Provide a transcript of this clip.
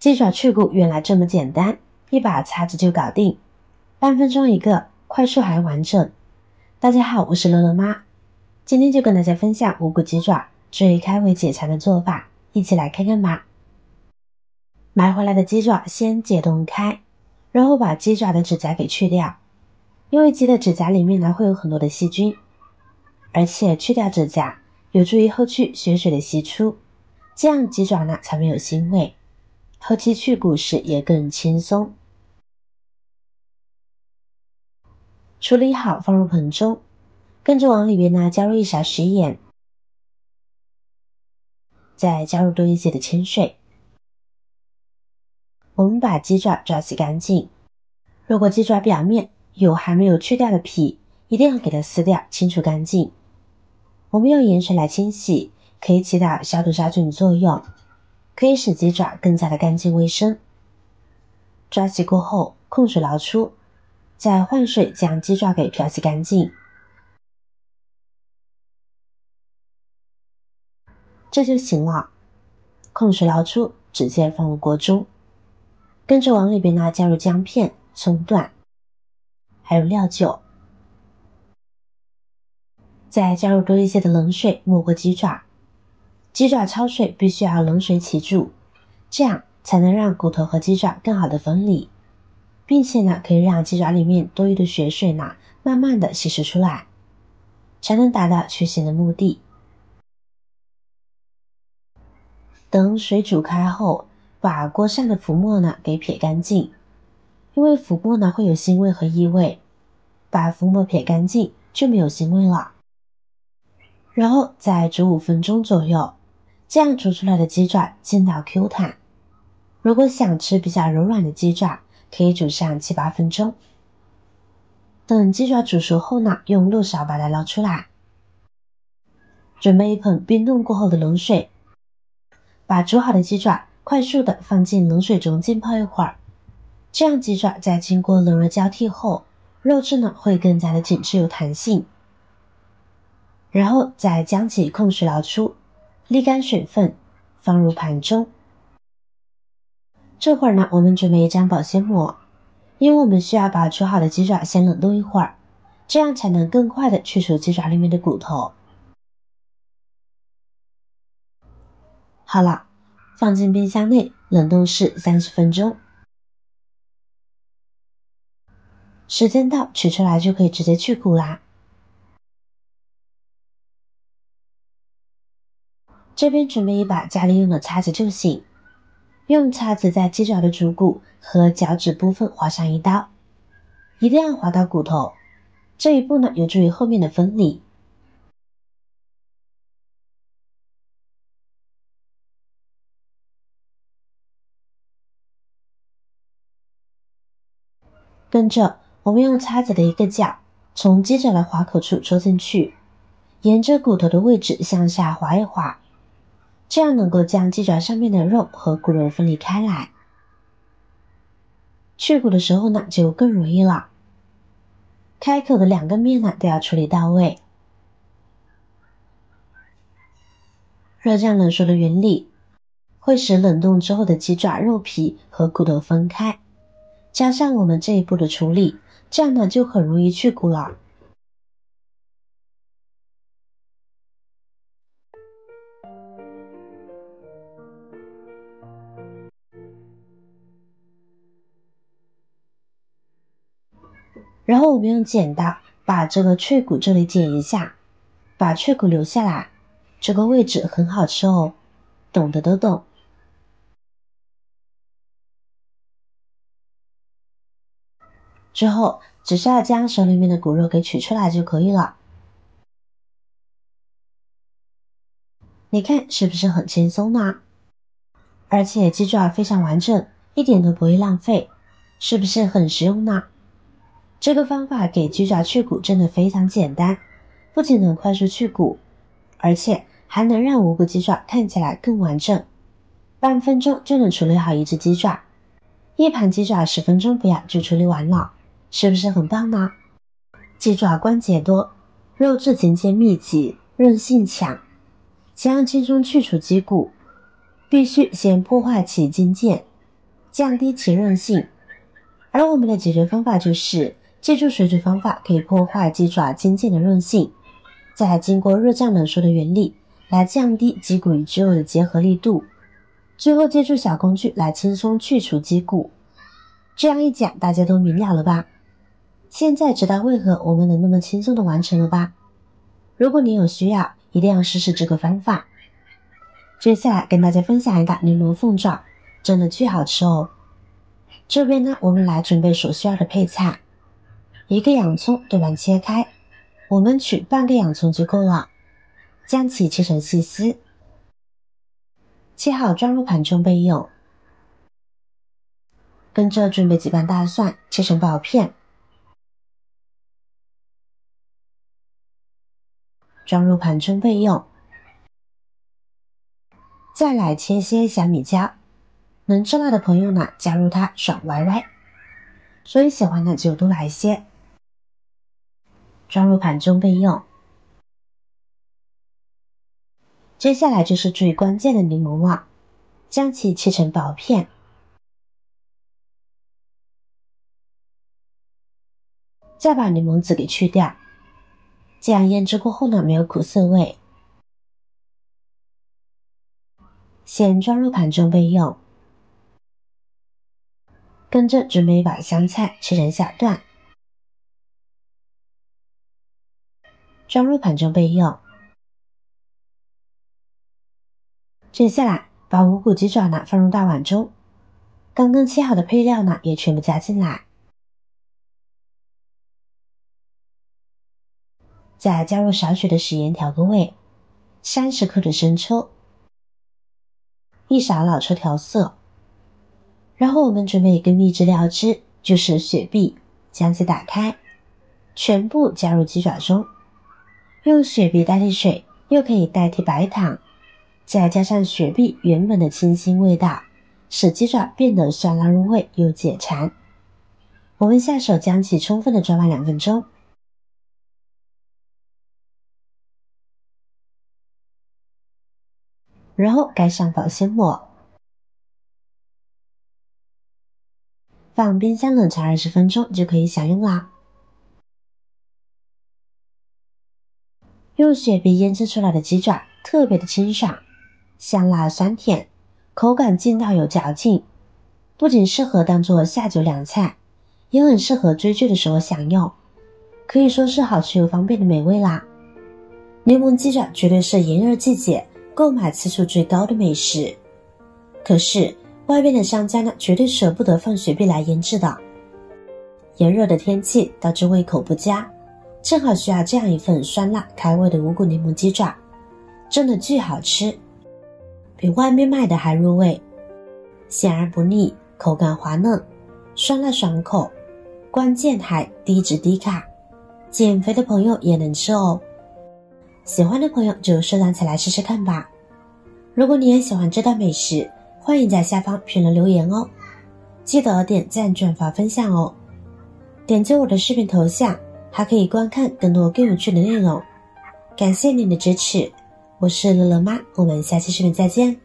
鸡爪去骨原来这么简单，一把擦子就搞定，半分钟一个，快速还完整。大家好，我是乐乐妈，今天就跟大家分享无骨鸡爪最开胃解馋的做法，一起来看看吧。买回来的鸡爪先解冻开，然后把鸡爪的指甲给去掉，因为鸡的指甲里面呢会有很多的细菌，而且去掉指甲有助于后续血水的析出，这样鸡爪呢才没有腥味，后期去骨时也更轻松。处理好放入盆中，跟着往里边呢加入1勺食盐，再加入多一些的清水。我们把鸡爪抓洗干净，如果鸡爪表面有还没有去掉的皮，一定要给它撕掉，清除干净。我们用盐水来清洗，可以起到消毒杀菌的作用，可以使鸡爪更加的干净卫生。抓洗过后控水捞出，再换水将鸡爪给漂洗干净。这就行了，控水捞出，直接放入锅中，跟着往里边呢加入姜片、葱段，还有料酒，再加入多一些的冷水没过鸡爪。鸡爪焯水必须要冷水起煮，这样才能让骨头和鸡爪更好的分离，并且呢可以让鸡爪里面多余的血水呢慢慢的稀释出来，才能达到去腥的目的。等水煮开后，把锅上的浮沫呢给撇干净，因为浮沫呢会有腥味和异味，把浮沫撇干净就没有腥味了。然后再煮5分钟左右，这样煮出来的鸡爪筋道 Q 弹。如果想吃比较柔软的鸡爪，可以煮上7、8分钟。等鸡爪煮熟后呢，用漏勺把它捞出来。准备一盆冰冻过后的冷水，把煮好的鸡爪快速的放进冷水中浸泡一会儿，这样鸡爪在经过冷热交替后，肉质呢会更加的紧致有弹性。然后再将其控水捞出，沥干水分，放入盘中。这会儿呢，我们准备一张保鲜膜，因为我们需要把煮好的鸡爪先冷冻一会儿，这样才能更快的去除鸡爪里面的骨头。好了，放进冰箱内冷冻室30分钟。时间到，取出来就可以直接去骨啦。这边准备一把家里用的擦子就行，用擦子在鸡爪的足骨和脚趾部分划上一刀，一定要划到骨头，这一步呢有助于后面的分离。跟着我们用擦子的一个角从鸡爪的划口处戳进去，沿着骨头的位置向下划一划，这样能够将鸡爪上面的肉和骨肉分离开来。去骨的时候呢就更容易了，开口的2个面呢都要处理到位。热胀冷缩的原理会使冷冻之后的鸡爪肉皮和骨头分开，加上我们这一步的处理，这样呢就很容易去骨了。然后我们用剪刀把这个脆骨这里剪一下，把脆骨留下来，这个位置很好吃哦，懂的都懂。之后只需要将手里面的骨肉给取出来就可以了。你看是不是很轻松呢？而且鸡爪非常完整，一点都不会浪费，是不是很实用呢？这个方法给鸡爪去骨真的非常简单，不仅能快速去骨，而且还能让无骨鸡爪看起来更完整。半分钟就能处理好一只鸡爪，一盘鸡爪10分钟不要就处理完了，是不是很棒呢？鸡爪关节多，肉质紧结密集，韧性强，想要轻松去除鸡骨，必须先破坏其筋腱，降低其韧性。而我们的解决方法就是借助水煮方法可以破坏鸡爪筋腱的韧性，再经过热胀冷缩的原理来降低鸡骨与肌肉的结合力度，最后借助小工具来轻松去除鸡骨。这样一讲大家都明了了吧？现在知道为何我们能那么轻松的完成了吧？如果你有需要，一定要试试这个方法。接下来跟大家分享一个柠檬凤爪，真的巨好吃哦。这边呢，我们来准备所需要的配菜。一个洋葱对半切开，我们取半个洋葱就够了，将其切成细丝。切好装入盘中备用。跟着准备几瓣大蒜，切成薄片，装入盘中备用。再来切些小米椒，能吃辣的朋友呢，加入它爽歪歪，所以喜欢的就多来些。装入盘中备用。接下来就是最关键的柠檬了，将其切成薄片。再把柠檬籽给去掉，这样腌制过后呢，没有苦涩味。先装入盘中备用。跟着准备把香菜切成小段，装入盘中备用。接下来把无骨鸡爪呢放入大碗中，刚刚切好的配料呢也全部加进来，再加入少许的食盐调个味，30克的生抽，1勺老抽调色。然后我们准备一个秘制料汁，就是雪碧，将其打开，全部加入鸡爪中，用雪碧代替水，又可以代替白糖，再加上雪碧原本的清新味道，使鸡爪变得酸辣入味又解馋。我们下手将其充分的抓拌2分钟，然后盖上保鲜膜，放冰箱冷藏20分钟就可以享用啦。用雪碧腌制出来的鸡爪特别的清爽，香辣酸甜，口感劲道有嚼劲，不仅适合当做下酒凉菜，也很适合追剧的时候享用，可以说是好吃又方便的美味啦。柠檬鸡爪绝对是炎热季节购买次数最高的美食，可是外边的商家呢，绝对舍不得放雪碧来腌制的。炎热的天气导致胃口不佳，正好需要这样一份酸辣开胃的无骨柠檬鸡爪，真的巨好吃，比外面卖的还入味，咸而不腻，口感滑嫩，酸辣爽口，关键还低脂低卡，减肥的朋友也能吃哦。喜欢的朋友就收藏起来试试看吧。如果你也喜欢这道美食，欢迎在下方评论留言哦，记得点赞转发分享哦。点击我的视频头像还可以观看更多更有趣的内容，感谢您的支持，我是乐乐妈，我们下期视频再见。